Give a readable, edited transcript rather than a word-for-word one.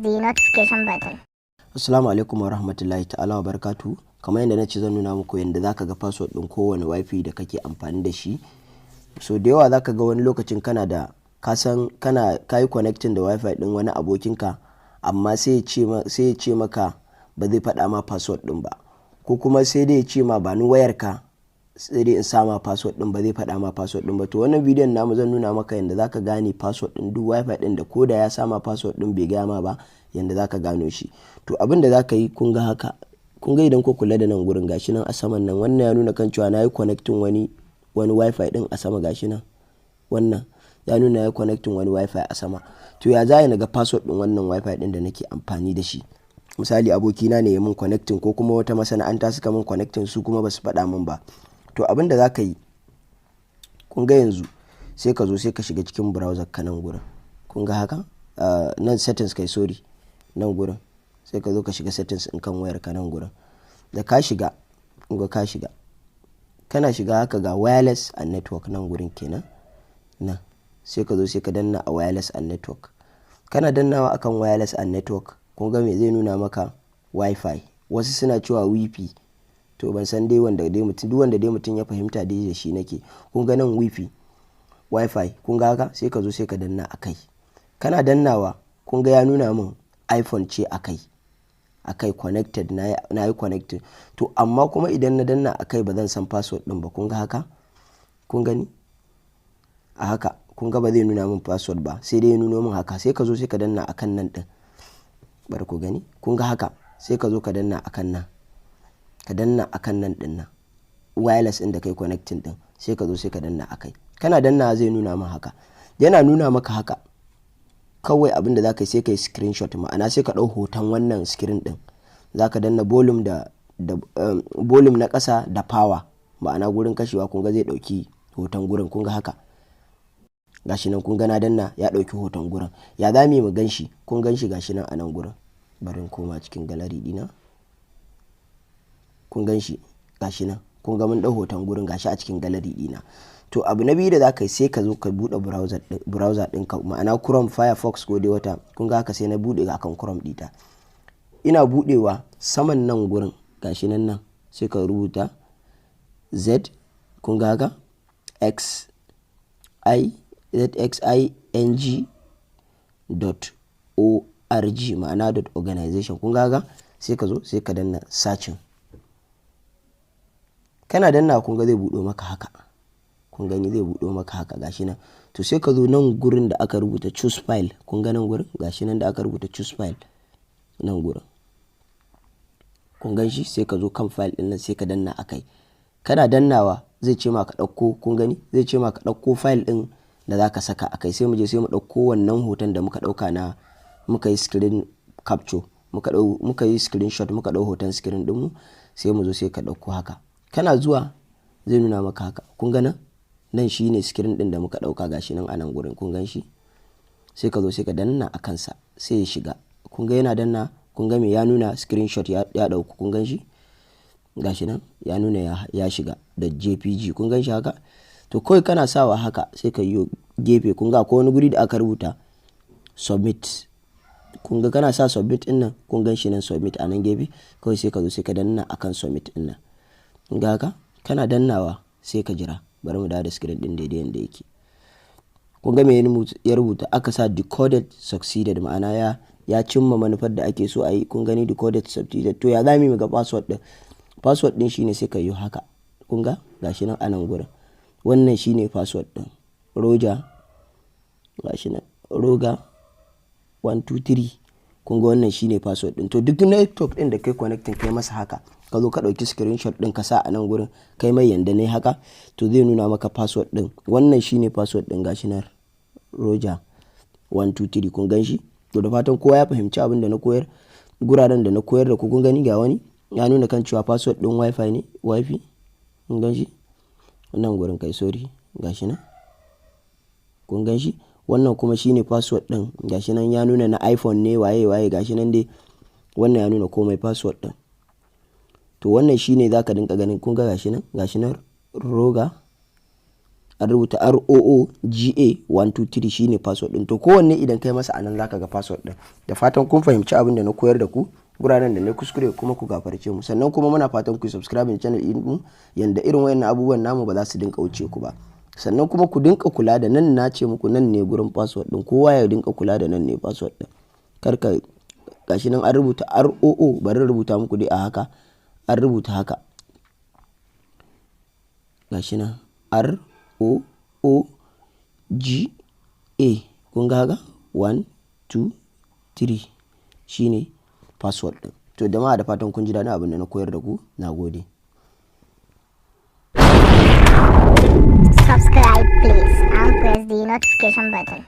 the notification button. Assalamu alaikum wa rahmatullahi ta'ala wa barakatu. Kamar yadda na ce zan nuna muku yadda zaka ga password din kowane wifi da kake amfani da shi. So da yawa zaka ga wani lokacin kana da kayi connecting da wifi din wani abokinka amma sai ya ce maka ba zai faɗa ma password din ba, ko kuma sai dai ya ce ma ba ni wayarka sai dai in sama password din, ba zai faɗa ma password din ba. To wannan bidiyon namu zan nuna maka yadda zaka gane password din duk wifi din da koda ya sama password din bai gaya ma ba, yadda zaka gano shi. To abin da zaka yi, kun ga haka, kun ga idan ko kula da nan gurin gashi nan a saman nan, wannan ya nuna kan cewa nayi connecting wani wifi din a sama, gashi nan wannan ya nuna nayi connecting wani wifi a sama. To ya za na ga password din wannan wifi din da nake amfani da shi? Misali abokina ne ya min connecting, ko kuma wata masana'anta suka min connecting su kuma basu faɗa min ba. To abin da zaka yi, kun ga yanzu sai ka zo sai ka shiga cikin browser ka nan gurin, kun ga haka nan settings kai, sorry, nan gurin sai ka zo ka shiga settings in kan wayar ka nan gurin. Da ka shiga, kun ga ka shiga, kana shiga haka ga wireless and network nan gurin kenan, nan sai ka zo sai ka danna a wireless and network. Kana dannawa akan wireless and network, kun ga me zai nuna maka? Wifi, wasu suna cewa wifi, to ban san dai wanda dai mutum ya fahimta dai da shi nake. Kun ga nan wifi, wifi, kun ga haka sai ka zo sai ka danna akai. Kana dannawa, kun ga ya nuna min iPhone ce akai connected, na yi connected. To amma kuma idan na danna akai ba zan san password din ba, kun ga haka, kun gani a haka, kun ga ba zai nuna min password ba, sai dai ya nuno min haka. Sai ka zo sai ka danna akan nan din, bari ku gani, kun ga haka, sai ka zo ka danna akan nan, ka danna akan nan din nan wireless din da kai connecting din, sai ka zo sai ka danna akai. Kana danna zai nuna min haka, yana nuna maka haka, kawai abinda za ka yi sai ka yi screenshot, ma'ana sai ka ɗau hoton wannan screen din, za ka danna volume volume na ƙasa da power, ma'ana gurin kashewa, kun ga zai ɗauki hoton gurin, kun ga haka gashi nan, kun ga na danna ya ɗauki hoton gurin. Ya za mu gan shi? Kun gan shi gashi nan a nan gurin, bari in koma cikin gallery dina, kun gan shi gashi nan, kun ga mun ɗau hoton gurin gashi a cikin gallery dina. To abu na biyu da za ka yi, sai ka zo ka buɗe browser ɗinka, ma'ana Chrome, Firefox ko dai wata. Kun ga haka sai na buɗe akan Chrome ɗita. Ina buɗewa saman nan gurin gashi nan sai ka rubuta z, kun ga haka, zxing.org, ma'ana .organization, kun ga haka, sai ka zo sai ka danna searching. Kana danna, kun ga zai buɗo maka haka, kun gani zai buɗo maka haka gashi nan. To sai ka zo nan gurin da aka rubuta choose file, kun ga nan gurin gashi nan da aka rubuta choose file nan gurin, kun gan shi, sai ka zo kan file din nan sai ka danna akai. Kana dannawa zai ce ma ka ɗauko, kun gani zai ce ma ka ɗauko file din da zaka saka akai. Sai mu je sai mu ɗauko wannan hoton da muka ɗauka na, muka yi screen capture, muka yi screenshot, muka ɗau hoton screen din mu, sai mu zo sai ka ɗauko haka. Kana zuwa zai nuna maka haka, kun ga nan shine screen din da muka dauka gashi nan a nan gurin, kun gan shi. Sai ka zo sai ka danna a kansa sai ya shiga, kun ga yana danna, kun ga me ya nuna screenshot ya dauku, kun gan shi gashi nan ya nuna ya shiga da JPG, kun gan shi haka. To kawai kana sawa haka sai ka yi gefe, kun ga akwai wani guri da aka rubuta submit, kun ga kana sa submit din nan, kun gan shi nan submit a nan gefe, kawai sai ka zo sai ka danna akan submit din nan, kun ga haka. Kana dannawa sai ka jira, bari mu dawo da screen din daidai yanda yake. Kun ga me ya rubuta? Aka sa decoded succeeded, ma'ana ya cimma manufar da ake so a yi. Kun gani decoded succeeded. To ya za mu ga password din? Password din shine sai ka yi haka, kun ga gashi nan a nan gurin, wannan shine password din, Roger, gashi nan Roger 123, kun ga wannan shine password din. To duk network din da kai connecting kai masa haka, ka zo ka ɗauki screenshot ɗin ka sa a nan gurin, kai mai yanda ne haka, to zai nuna maka password ɗin. Wannan shine password ɗin gashi nan, Roger 123, kun gan shi. To da fatan kowa ya fahimci abin da na koyar, guraren da na koyar da ku, kun gani ga wani ya nuna kan cewa password ɗin wifi ne, wifi, kun gan shi wannan gurin kai, sorry, gashi nan, kun gan shi. Wannan kuma shine password ɗin gashi nan ya nuna na iPhone ne, waye gashi nan dai, wannan ya nuna komai password ɗin. To wannan shine zaka dinka ganin, kun ga gashi nan Roger an rubuta ROOGA123 shine password din. To kowanne idan kai masa anan zaka ga password din. Da fatan kun fahimci abin da na koyar da ku, guraren da na kuskure kuma ku gafarce mu. Sannan kuma muna fatan ku subscribe channel din mu yanda irin wayannan abubuwan namu ba za su dinka wuce ku ba. Sannan kuma ku dinka kula da nan, na ce muku nan ne gurin password din, kowa ya dinka kula da nan ne password din. Karka gashi nan an rubuta ROO, bari rubuta muku dai a haka, an rubuta haka gashi nan ROOGA, kun ga haka 1 2 3 shine password din. To jama'a da fatan kun ji daɗin abin da na koyar da ku, nagode. Subscribe please and press the notification button.